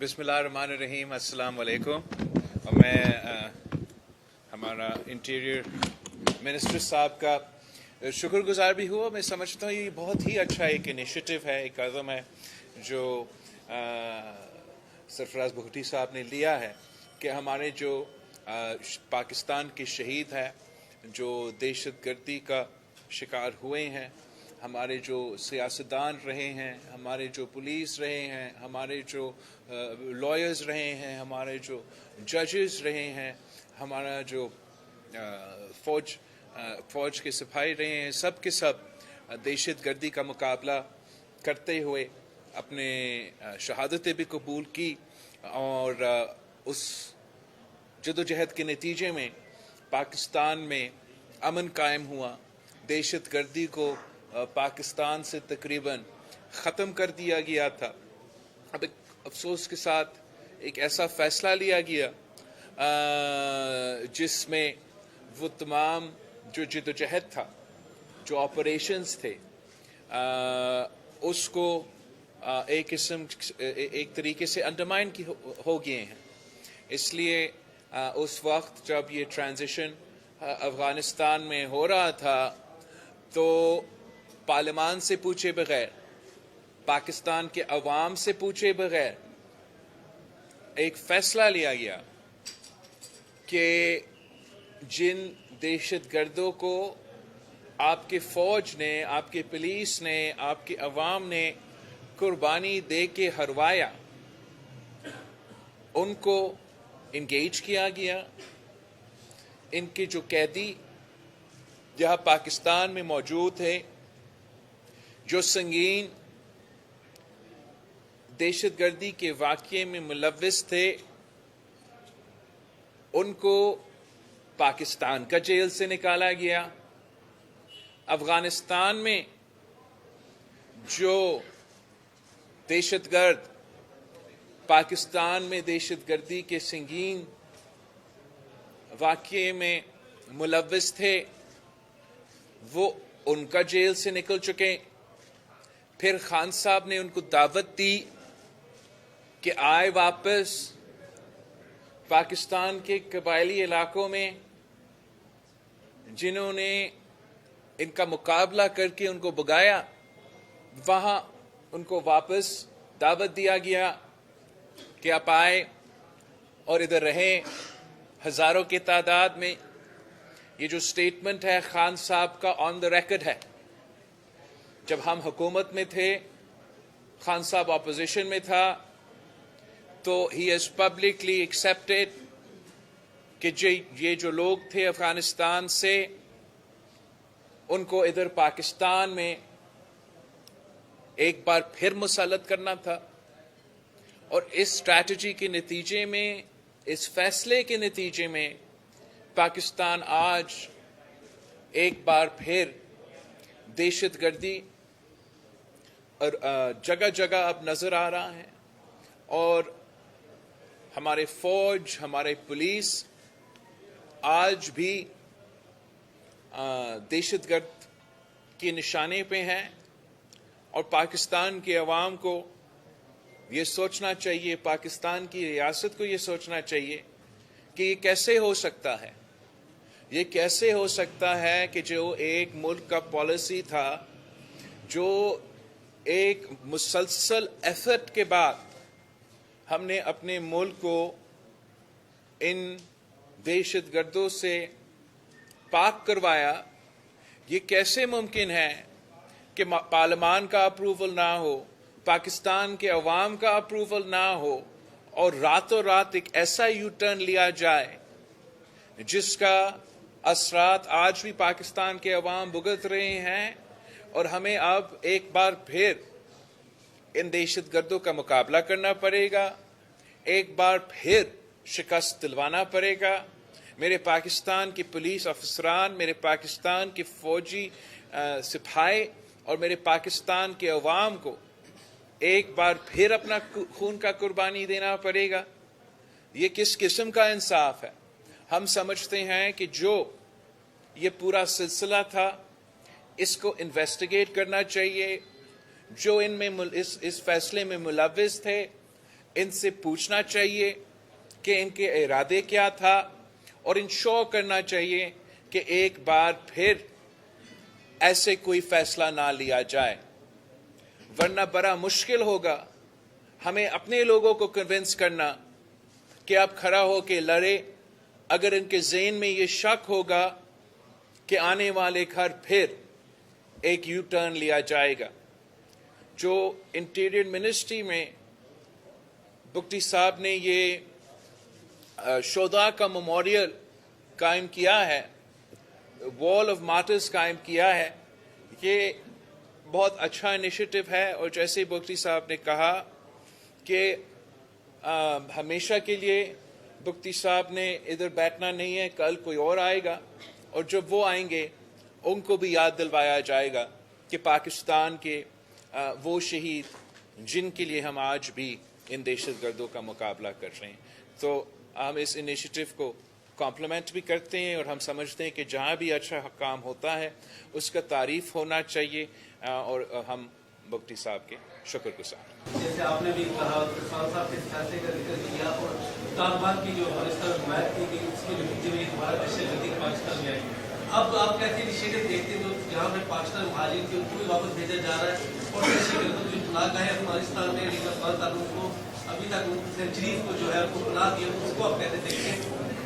بسم اللہ الرحمن الرحیم. السلام علیکم. اور میں ہمارا انٹیریئر منسٹر صاحب کا شکر گزار بھی ہوا. میں سمجھتا ہوں یہ بہت ہی اچھا ایک انیشیٹو ہے, ایک قدم ہے جو سرفراز بھٹی صاحب نے لیا ہے کہ ہمارے جو پاکستان کے شہید ہیں, جو دہشت گردی کا شکار ہوئے ہیں, ہمارے جو سیاستدان رہے ہیں, ہمارے جو پولیس رہے ہیں, ہمارے جو لائرز رہے ہیں, ہمارے جو ججز رہے ہیں, ہمارا جو فوج کے سپاہی رہے ہیں, سب کے سب دہشت گردی کا مقابلہ کرتے ہوئے اپنے شہادتیں بھی قبول کی, اور اس جدوجہد کے نتیجے میں پاکستان میں امن قائم ہوا. دہشت گردی کو پاکستان سے تقریباً ختم کر دیا گیا تھا. اب ایک افسوس کے ساتھ ایک ایسا فیصلہ لیا گیا جس میں وہ تمام جو جدوجہد تھا, جو آپریشنز تھے, اس کو ایک طریقے سے انڈرمائن ہو گئے ہیں. اس لیے اس وقت جب یہ ٹرانزیشن افغانستان میں ہو رہا تھا تو پارلیمان سے پوچھے بغیر, پاکستان کے عوام سے پوچھے بغیر ایک فیصلہ لیا گیا کہ جن دہشت گردوں کو آپ کے فوج نے, آپ کے پولیس نے, آپ کے عوام نے قربانی دے کے ہروایا, ان کو انگیج کیا گیا. ان کے جو قیدی جہاں پاکستان میں موجود ہے, جو سنگین دہشت گردی کے واقعے میں ملوث تھے, ان کو پاکستان کا جیل سے نکالا گیا. افغانستان میں جو دہشت گرد پاکستان میں دہشت گردی کے سنگین واقعے میں ملوث تھے, وہ ان کا جیل سے نکل چکے. پھر خان صاحب نے ان کو دعوت دی کہ آئے واپس پاکستان کے قبائلی علاقوں میں, جنہوں نے ان کا مقابلہ کر کے ان کو بھگایا, وہاں ان کو واپس دعوت دیا گیا کہ آپ آئے اور ادھر رہیں ہزاروں کی تعداد میں. یہ جو سٹیٹمنٹ ہے خان صاحب کا آن دا ریکارڈ ہے. جب ہم حکومت میں تھے, خان صاحب اپوزیشن میں تھا, تو ہی ہیز پبلکلی ایکسیپٹیڈ کہ یہ جو لوگ تھے افغانستان سے, ان کو ادھر پاکستان میں ایک بار پھر مسلط کرنا تھا. اور اس اسٹریٹجی کے نتیجے میں, اس فیصلے کے نتیجے میں, پاکستان آج ایک بار پھر دہشت گردی اور جگہ جگہ اب نظر آ رہا ہے. اور ہمارے فوج, ہمارے پولیس آج بھی دہشت گرد کے نشانے پہ ہیں. اور پاکستان کے عوام کو یہ سوچنا چاہیے, پاکستان کی ریاست کو یہ سوچنا چاہیے کہ یہ کیسے ہو سکتا ہے, یہ کیسے ہو سکتا ہے کہ جو ایک ملک کا پالیسی تھا, جو ایک مسلسل ایفرٹ کے بعد ہم نے اپنے ملک کو ان دہشت گردوں سے پاک کروایا, یہ کیسے ممکن ہے کہ پارلیمان کا اپروول نہ ہو, پاکستان کے عوام کا اپروول نہ ہو, اور راتوں رات ایک ایسا یو ٹرن لیا جائے جس کا اثرات آج بھی پاکستان کے عوام بھگت رہے ہیں. اور ہمیں اب ایک بار پھر ان دہشت گردوں کا مقابلہ کرنا پڑے گا, ایک بار پھر شکست دلوانا پڑے گا. میرے پاکستان کے پولیس افسران, میرے پاکستان کے فوجی سپاہی اور میرے پاکستان کے عوام کو ایک بار پھر اپنا خون کا قربانی دینا پڑے گا. یہ کس قسم کا انصاف ہے؟ ہم سمجھتے ہیں کہ جو یہ پورا سلسلہ تھا, اس کو انویسٹیگیٹ کرنا چاہیے. جو ان میں اس فیصلے میں ملوث تھے, ان سے پوچھنا چاہیے کہ ان کے ارادے کیا تھا اور انشور کرنا چاہیے کہ ایک بار پھر ایسے کوئی فیصلہ نہ لیا جائے، ورنہ بڑا مشکل ہوگا ہمیں اپنے لوگوں کو کنونس کرنا کہ آپ کھڑا ہو کے لڑے، اگر ان کے ذہن میں یہ شک ہوگا کہ آنے والے گھر پھر ایک یو ٹرن لیا جائے گا۔ جو انٹیریئر منسٹری میں بگٹی صاحب نے یہ شہداء کا میموریل قائم کیا ہے، وال آف مارٹرز قائم کیا ہے، یہ بہت اچھا انیشیٹو ہے، اور جیسے بگٹی صاحب نے کہا کہ ہمیشہ کے لیے بگٹی صاحب نے ادھر بیٹھنا نہیں ہے، کل کوئی اور آئے گا، اور جب وہ آئیں گے ان کو بھی یاد دلوایا جائے گا کہ پاکستان کے وہ شہید جن کے لیے ہم آج بھی ان دہشت گردوں کا مقابلہ کر رہے ہیں۔ تو ہم اس انیشیٹو کو کمپلیمنٹ بھی کرتے ہیں، اور ہم سمجھتے ہیں کہ جہاں بھی اچھا کام ہوتا ہے اس کا تعریف ہونا چاہیے، اور ہم بگٹی صاحب کے شکر گزار۔ جیسے آپ نے بھی کہا، عرفان صاحب کے فیصلے کا ذکر کیا، اور طالبان کی جو افغانستان میں حمایت کی گئی اس کے نتیجے میں دوبارہ دہشت گردی پاکستان میں آئی۔ اب آپ کیسے انیشیٹو دیکھتے ہیں جو جہاں پہ پاکستان مہاجرین تھے ان کو بھی واپس بھیجا جا رہا ہے، اور دہشت گردوں جو پناہ گاہیں افغانستان میں لیکن افغان تعلق کو ابھی تک سینچریز کو جو ہے ان کو پناہ دیا، اس کو آپ کیسے دیکھتے ہیں؟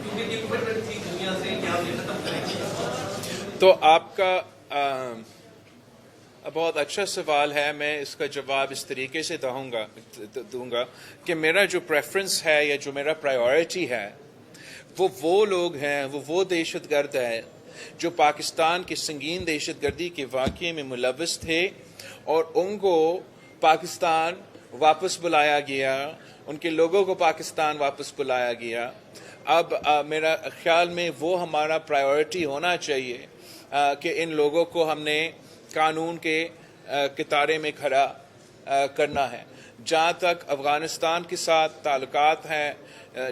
کیونکہ یہ کمٹمنٹ تھی دنیا سے کہ ہم یہ ختم کریں گے۔ تو آپ کا بہت اچھا سوال ہے، میں اس کا جواب اس طریقے سے دوں گا کہ میرا جو پریفرنس ہے یا جو میرا پرائیورٹی ہے وہ لوگ ہیں، وہ دہشت گرد ہیں جو پاکستان کے سنگین دہشت گردی کے واقعے میں ملوث تھے، اور ان کو پاکستان واپس بلایا گیا، ان کے لوگوں کو پاکستان واپس بلایا گیا۔ اب میرا خیال میں وہ ہمارا پرائیورٹی ہونا چاہیے کہ ان لوگوں کو ہم نے قانون کے کتارے میں کھڑا کرنا ہے۔ جہاں تک افغانستان کے ساتھ تعلقات ہیں،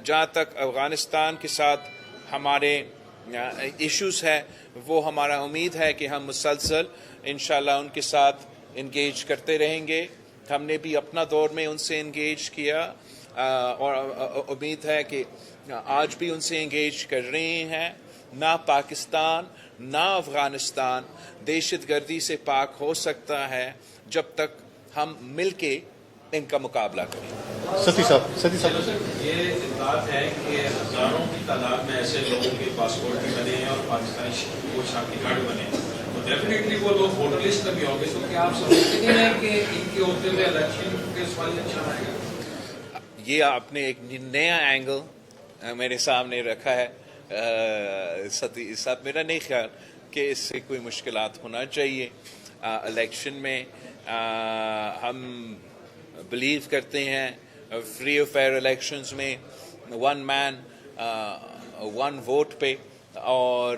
جہاں تک افغانستان کے ساتھ ہمارے ایشوز ہیں، وہ ہمارا امید ہے کہ ہم مسلسل انشاءاللہ ان کے ساتھ انگیج کرتے رہیں گے۔ ہم نے بھی اپنا دور میں ان سے انگیج کیا، اور امید ہے کہ آج بھی ان سے انگیج کر رہے ہیں۔ نہ پاکستان نہ افغانستان دہشت گردی سے پاک ہو سکتا ہے جب تک ہم مل کے ان کا مقابلہ کریں۔ ستی صاحب یہ بات ہے کہ ہزاروں کی تعداد میں ایسے لوگوں کے پاسپورٹ بھی بنے ہیں اور پاکستانی وہ شناختی کارڈ بنے ہیں، تو ڈیفینیٹلی وہ لوگ ووٹر لسٹ میں بھی ہوں گے۔ تو کیا آپ سمجھتے ہیں کہ ان کے ہوتے ہوئے الیکشن کے سوال نشان آئے گا؟ یہ آپ نے ایک نیا اینگل میرے سامنے رکھا ہے ستی صاحب۔ میرا نہیں خیال کہ اس سے کوئی مشکلات ہونا چاہیے۔ الیکشن میں ہم بلیو کرتے ہیں فری اور فیئر الیکشنز میں 1 man 1 vote پہ، اور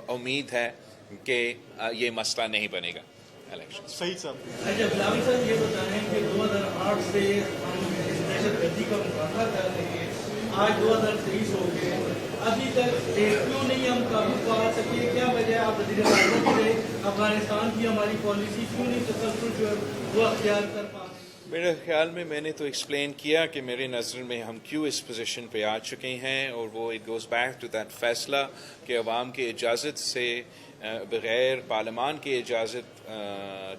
امید ہے کہ یہ مسئلہ نہیں بنے گا الیکشن۔ صحیح صاحب اچھا غلامی صاحب یہ بتائیں کہ 2008 سے ہم دہشت گردی کا مقابلہ کر رہے ہیں، آج 2023 ہو گئے، ابھی تک کیوں نہیں ہم قابو پا سکے؟ کیا وجہ آپ وزیر اعظم سے افغانستان کی ہماری پالیسی کیوں نہیں تسلسل جو ہے وہ اختیار کر پا رہے؟ میرے خیال میں نے تو ایکسپلین کیا کہ میرے نظر میں ہم کیوں اس پوزیشن پہ آ چکے ہیں، اور وہ it goes back to that فیصلہ کہ عوام کی اجازت سے بغیر، پارلیمان کی اجازت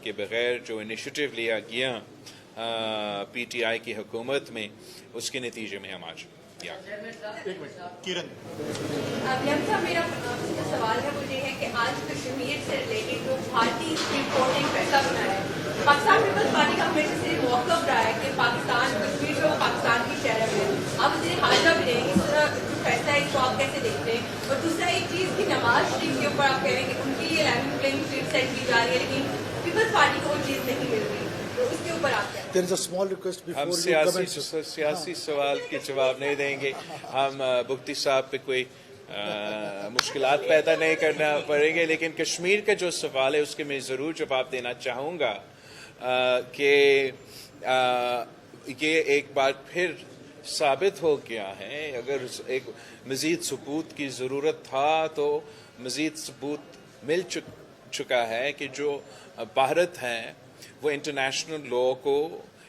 کے بغیر جو انیشیٹو لیا گیا پی ٹی آئی کی حکومت میں، اس کے نتیجے میں ہم آج ایک منٹ کرن صاحب، میرا سوال ہے وہ یہ ہے کہ آج کشمیر سے ریلیٹڈ جو بھارتی امپورٹنگ پیسہ بنا ہے، پاکستان پیپلز پارٹی کا ہمیشہ سے موقف رہا ہے کہ پاکستان کشمیر جو پاکستان کی شہر ہے، آپ وزیر خارجہ بھی رہیں، اس طرح جو فیصلہ ہے اس کو آپ کیسے دیکھتے ہیں؟ اور دوسرا ایک چیز کہ نواز شریف کے اوپر آپ کہہ رہے ہیں کہ ان کے لیے لیول پلینگ فیلڈ سیٹ کی جا رہی ہے، لیکن پیپلز پارٹی کو وہ چیز نہیں مل رہی، تو اس کے اوپر آپ کیا؟ ہم سیاسی سوال کے جواب نہیں دیں گے، ہم بگٹی صاحب پہ کوئی مشکلات پیدا نہیں کرنا پڑیں گے، لیکن کشمیر کا جو سوال ہے اس کے میں ضرور جواب دینا چاہوں گا کہ یہ ایک بار پھر ثابت ہو گیا ہے، اگر ایک مزید ثبوت کی ضرورت تھا تو مزید ثبوت مل چکا ہے کہ جو بھارت ہے وہ انٹرنیشنل لاء کو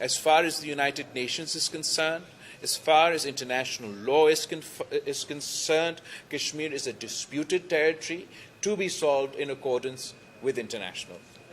as far as the United Nations is concerned, as far as international law is concerned, Kashmir is a disputed territory to be solved in accordance with international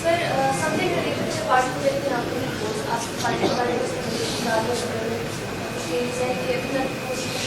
Sir, something related to party political reports. Asked party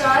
4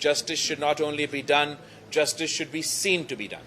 justice should not only be done, justice should be seen to be done.